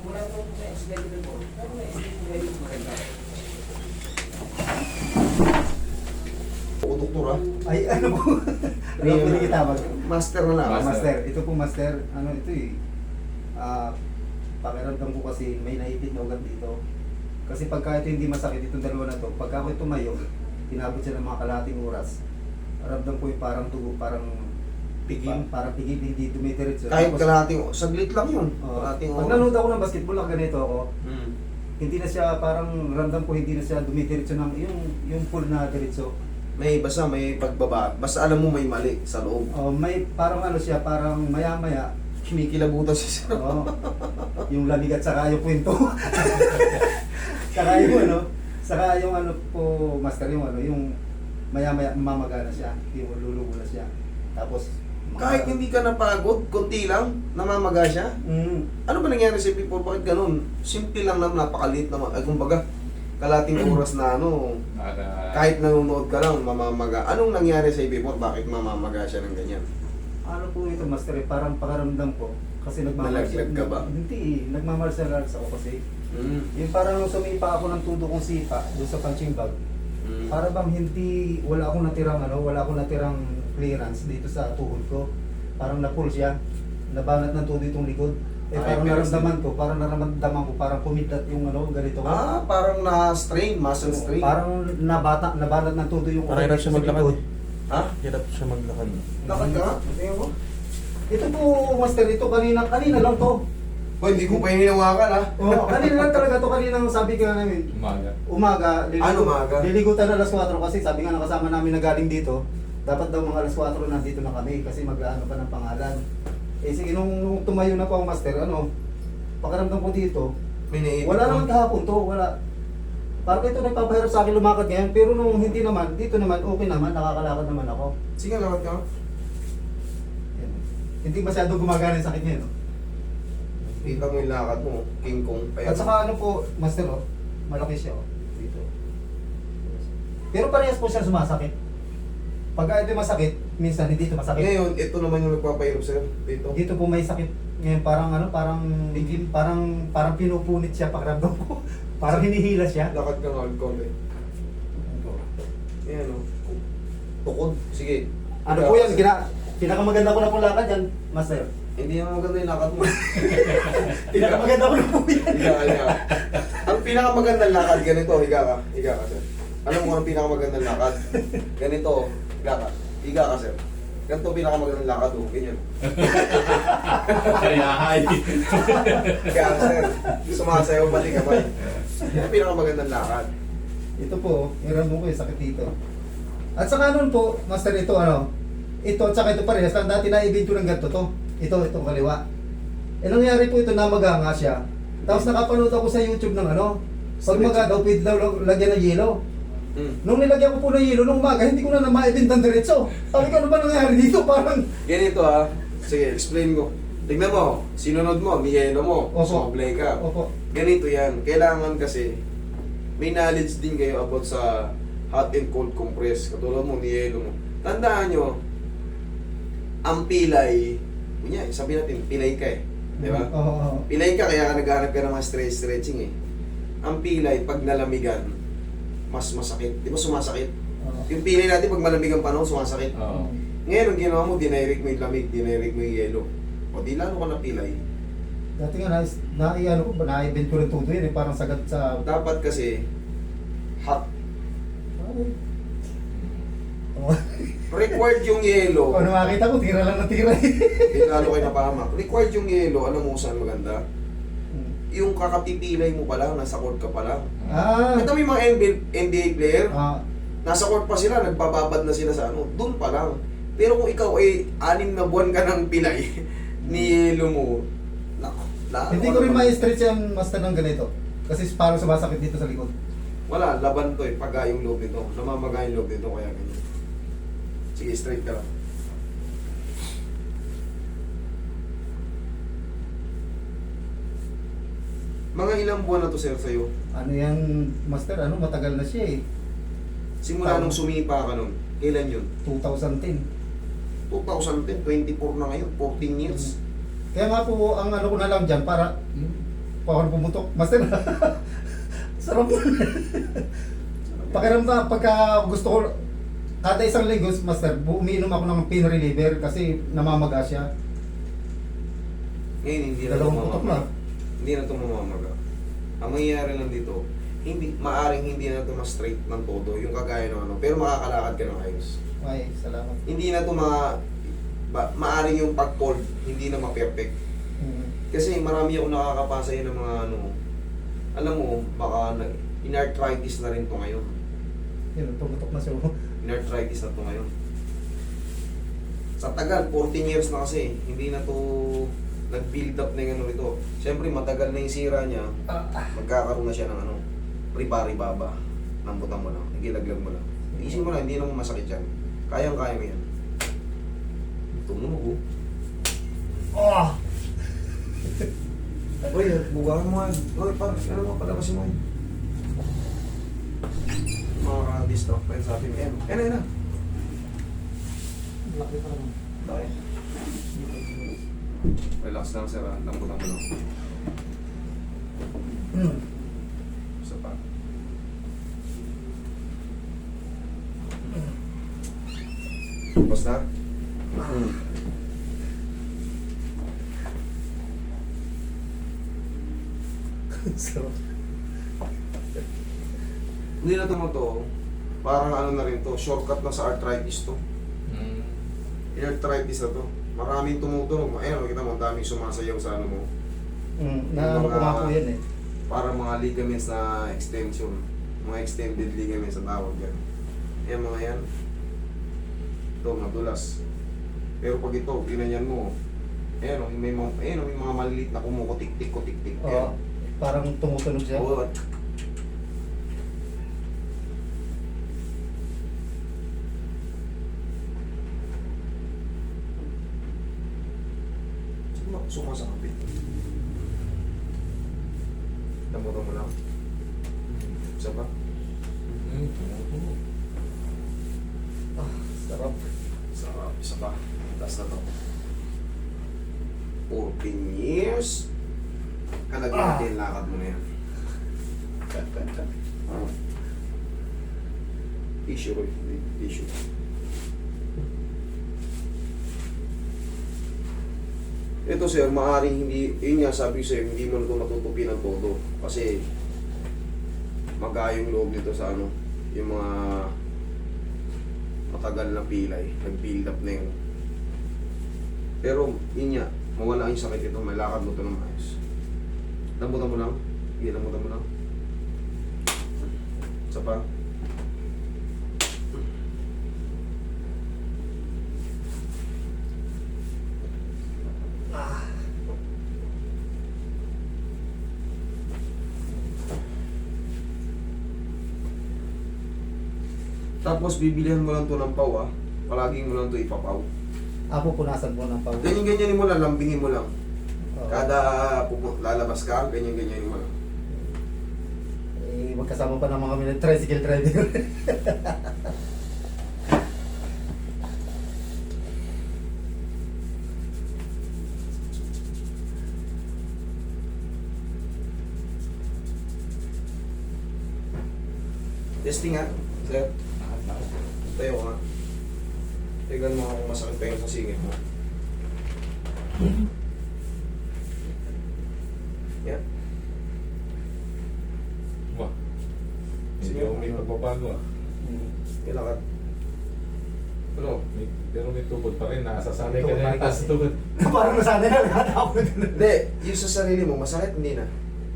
Wala po sa accident po. Pero may accident maganda. O doktor ha? Ay, ano po? Ano po nakitawag? Master na na. Master. Ito po master. Ano ito eh. Pakiramdam ko kasi may naipit na ugat dito. Kasi pagka ito hindi masakit, itong dalawa na to, pagka ako tumayo, pinabot siya ng mga kalahating oras. Ramdam ko yung parang dugo, parang Pigil. parang pigil, hindi dumidiretso. Kahit Tapos, kalahating, saglit lang yun. Kalahating pag oras. nanood ako ng basketball, ganito ako, Hmm. hindi na siya, parang ramdam ko hindi na siya dumidiretso ng, yung full na diretso. May basta may pagbaba. Basta alam mo may mali sa loob. May parang ano siya, parang maya-maya, Kinikilabutan siya sa Oo. Yung lamig at saka yung kwento. Saka yung ano, saka yung ano po, master, yung ano, yung maya-maya mamagana siya, yung lulugo na siya. Tapos, Kahit hindi ka napagod, konti lang, namamaga siya. Ano ba nangyari sa people? Bakit ganun? Simple lang naman, napakaliit naman. Ay, kumbaga, kalating oras na ano, kahit nanonood ka lang, mamamaga. Anong nangyari sa people? Bakit mamamaga siya ng ganyan? ano po ito, master, parang pakaramdam ko. Kasi Nalaglag ka ba? Hindi, nagmamartial arts ako kasi. Mm. Yung parang sumipa ako ng tudo kong sipa, doon sa punching bag. Mm. Para bang hindi, wala akong natirang clearance dito sa tuhod ko. Parang na-pull siya, nabanat ng tudo itong likod. Parang naramdaman ko, parang kumidlat yung ano, ganito. Parang na-strain, muscle strain. Parang nabanat ng tudo yung Parang hirap siya maglakad. likod. Ha? Hirap siya maglakad. Lakad ka nga? Tingnan mo. Ito po, master, ito kanina lang to. Oh, hindi ko pa hinawakan ha. Oo, kanina lang talaga to, kanina sabi ka namin. Umaga, Umaga? liligutan na alas 4 kasi sabi nga nakasama namin na galing dito, dapat daw mga alas 4 nandito na kami kasi mag-ano pa ng pangalan. Sige, nung tumayo na po ang master, pakiramdam ko dito, May naipit wala ko. naman kahapon to, wala. Parang ito nagpapahirap sa akin lumakad ngayon, pero nung hindi naman, dito naman, okay naman, nakakalakad naman ako. Sige, lakad ka. Yan. Hindi masyado gumagana yung sakit niya, no? Kita mo yung lakad mo, King Kong. At saka ano po, master, malaki siya, dito. Pero parehas po siya sumasakit. Pagka ito masakit, minsan hindi ito masakit. Ngayon, ito naman yung nagpapahirap sa'yo. Dito. Dito po may sakit. Ngayon parang bigim, parang pinupunit siya pakiramdam ko. Parang hinihila siya. Lakad ka nga, konti. Ayan o. Tukod. Sige. Ano po yan? Pinakamaganda ko na po lakad yan, master. Hindi naman maganda yung lakad mo. Pinakamaganda ko na po yan. Higa. Ang pinakamagandang lakad, ganito, higa ka. Higa ka, sir. Alam mo ang pinakamagandang lakad? Ganito, higa ka. Higa ka, sir. Ganito ang pinakamagandang lakad, ganyan. Higa ka, sir. Sumasayaw, balik ka ba? Yan ang pinakamagandang lakad. Ito po, iramdam ko yung sakit dito. At saka nun po, master, ito ito at saka ito parehas. Dati na-event ko ng ganito to. Itong kaliwa. Nangyari po ito, namaganga siya. Tapos nakapanood ako sa YouTube ng pag maga daw, pwede daw lagyan ng yelo. Nung nilagyan ko po ng yelo, nung umaga, hindi ko na ma-event ng diretso. Sabi ko, ano ba nangyari dito? Parang, Ganito ha. Sige, explain ko. Tignan mo, sinunod mo, niyelo mo, Opo. sumablay ka. opo. Ganito yan. Kailangan kasi may knowledge din kayo about sa hot and cold compress. Katulad mo, niyelo mo. Tandaan nyo, ang pilay, sabihin natin, pilay ka Di ba? Oo. Pilay ka, kaya ka naghanap ka ng mga stretching Ang pilay, pag nalamigan, mas masakit. Di ba sumasakit? Yung pilay natin, pag malamig ang panahon, sumasakit. Ngayon, ang ginawa mo, dinirect mo yung lamig, dinirect mo yung yelo. O di lalo ka na pilay. Dati nga, na-event ko rin tuto yun, parang sagat sa... Dapat kasi, hot. Required yung yelo. Ano makita ko, tira lang na tira. Hindi lalo kayo napahamak. Required yung yelo, alam mo kung saan maganda? Yung kakapipilay mo pa lang, nasa court ka pa lang. Ito may mga NBA player, nasa court pa sila, nagbababad na sila sa doon pa lang. Pero kung ikaw ay 6 na buwan ka ng pilay, ni yelo mo, Hindi ko rin ma-stretch yung master ng ganito. Kasi parang sumasakit dito sa likod. wala, laban to pagka yung loob nito. Namamaga yung loob nito, kaya ganyan. Sige, straight ka lang. Mga ilang buwan na to, sir, sa'yo? Ano yung master, matagal na siya eh. Simula nung sumipa ka nun, kailan yun? 2010. 2010, 24 na ngayon, 14 years. Kaya nga po, ang ko na lang dyan, para Paano pumutok? Master, sarap mo. Pakiramdam, pagka gusto ko, kada isang linggo, master, umiinom ako ng pain reliever kasi namamaga siya. Ngayon, hindi na ito Dalawang putok na. mamamaga. Hindi na ito mamamaga. Ang mangyayari lang dito, maaring hindi na ito ma-straight ng todo, yung kagaya ng ano, pero makakalakad ka ng ayos. Ay, salamat. Hindi na ito maaring yung pag-cold, hindi na ma-perfect. Kasi marami ako nakakapasa yun ng mga ano, alam mo, baka in-arthritis na rin to ngayon. Yun, pumutok na siya. In-arthritis na to ngayon. Sa tagal, 14 years na kasi, hindi na to nag-build up na yung ano ito. Siyempre, matagal na yung sira niya, magkakaroon na siya ng ano, riba-ribaba. Nambutan mo lang, nagilaglag mo lang. Iisip mo lang, hindi naman masakit yan. Kayang-kaya mo yan. Tumunog, Oh! Uy, bugahan mo yan. Uy, parang, ano mo, palabasin mo yan. Makaka-distract pa yun sa atin. Yan, yan na. Laki pa naman. Laki. Relax lang, sir. Lambutan mo lang. Isa pa. Tapos na? Sarap. Hindi na to, parang ano na rin to, shortcut na sa arthritis to. Arthritis na to. Maraming tumutunog. Ayun, makita mo, ang daming sumasayaw sa ano mo. Naano ko nga po yan eh. Parang mga ligaments na extension. Mga extended ligaments na tawag yan. Ayan mga yan. Ito, madulas. Pero pag ito, ginanyan mo, ayan, may mga maliliit na kumukutik-tik-kutik-tik. Oo. Parang tumutunog siya. Oo. Sumasakapit. Damutan mo lang. Isa pa? Sarap. Sarap. Isa pa. Taas na to. 14 years. Kalagyan natin lakad mo na yan. Tissue, Roy. Tissue. Ito sir, maaaring hindi, yun nga sabi ko sa'yo, hindi mo na ito matutupi ng todo. Kasi magayong loob nito sa ano, yung mga matagal na pilay, nag-build up na yun. Pero yun nga, mawala yung sakit ito, may lakad mo ito ng maayos. Lambutan mo lang, lambutan mo lang. Isa pa. Tapos bibilihan mo lang to ng paw palaging mo lang to ipapaw. Pupunasan mo ng pawis. Ganyan-ganyanin mo lang, lambingin mo lang. Oo. Kada lalabas ka, ganyan-ganyanin mo lang. Eh, magkasama pa ng mga tricycle driver. Testing nga, sir. Tayo ka nga. Tignan mo kung masakit pa yung sa singit mo. Yan. Ba? Hindi ako may pagbabago ah. Ilakad. Ano? Pero may tugod pa rin. Nasasanay ka na yung taas tugod. Parang nasanay na lahat ako. Hindi, yung sa sarili mo, masakit hindi na.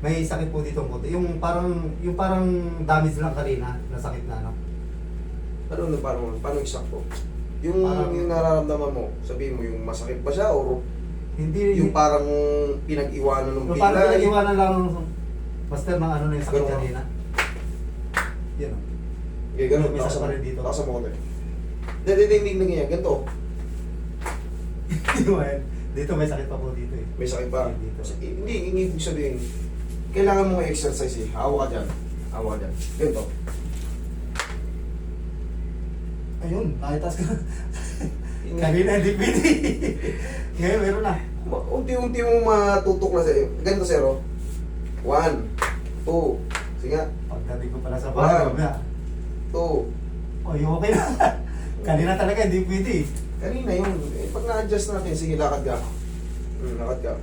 May sakit po dito ang konti. Yung parang damage lang kanina, nasakit na ano. Ano paano eksakto? Yung Parang- nararamdaman mo, sabihin mo yung masakit ba siya o Hindi yung parang pinag-iwanan ng yung parang pilay? pinag-iwanan lang ng master ng ano na yung sakit Ganun. kanina. Yan o. Okay, ganun. May sakit pa rin dito. Takasa mo ko tayo. Hindi na ganyan. Ganito. Dito may sakit pa po dito eh. May sakit pa. Dito. Hindi, ibig sabihin, kailangan mo exercise eh. Hawa ka dyan. Hawa ka dyan. Ganito. Ayun, nakitas ka. Kanina hindi pwede. Ngayon meron na. Unti-unti mo matutok na sa'yo. Ganito, sir, oh. 1, 2. Sige nga. Pagdating ko pala sa One. bahay, mamaya. 2. Oh, yung okay na. Kanina talaga, hindi pwede eh. Kanina yun. Eh, pag na-adjust natin, sige, lakad ka. Lakad ka.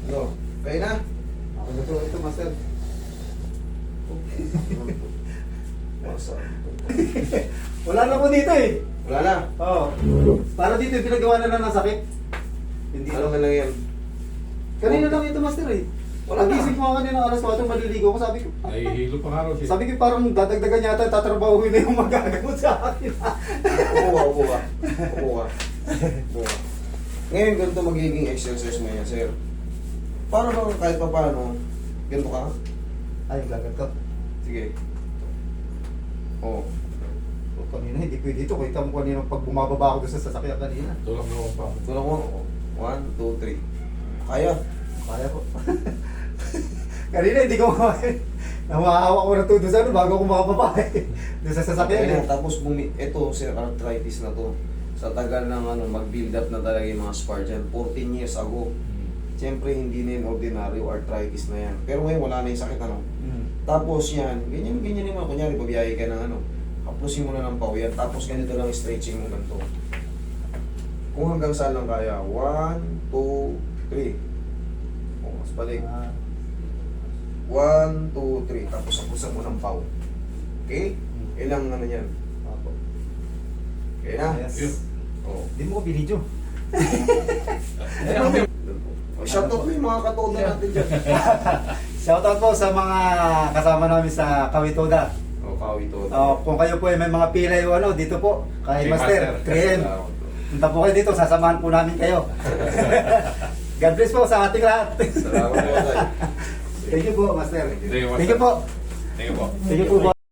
Ano? Kaya na? Ito, master. Masa. Wala na po dito eh. Wala na. Oo. Para dito yung pinagawa na lang ng sakit. Hindi Ano man lang yan? Kanina lang ito, master eh. Wala na. Pagising ko nga kanina alas 4, maliligo ko. Sabi ko, Nahihilo pa nga raw siya. sabi ko parang dadagdagan yata, tatrabahuin na yung magagamot sa akin. Upo ka. Ngayon, ganito magiging exercise mo yan, sir. Para bang kahit pa paano, ganito ka? Ay, gaganto. Sige. Oo. O, kanina hindi pwede ito. Kita mo kanina pag bumababa ako doon sa sasakyan kanina. Tulak na ako pa. Tulak mo. 1, 2, 3. Kaya. Kaya ko. Kanina hindi ko makain. Nawahawa ko na todo sa ano bago ako makababa eh. Doon sa sasakyan eh. Kaya, tapos ito, sir, arthritis na to. Sa tagal ng mag-build up na talaga yung mga spar dyan. 14 years ago. Siyempre, hindi na yung ordinaryo arthritis na yan. Pero ngayon, wala na yung sakit, ano? Tapos yan, ganyan naman. Kunyari, babiyahe ka ng haplusin mo na ng pawiyan. Tapos ganito lang stretching mo ganito. Kung hanggang saan lang kaya. 1, 2, 3. O, mas balik. 1, 2, 3. Tapos hapusan mo ng paw. Okay? Ilang ano yan? Okay na? Yes. Oo. Hindi mo ko binidyo. Shoutout ko yung mga katoda natin dyan. Shoutout po sa mga kasama namin sa Kawitoda. O, kawi to. Kung kayo po ay may mga pilay o ano, dito po, kay Kay Master, Master. 3M. Punta po kayo dito, sasamahan po namin kayo. God bless po sa ating lahat. Salamat po, Tay. Thank you po, Master. Thank you, Master. Thank you po. Thank you po. Thank you po.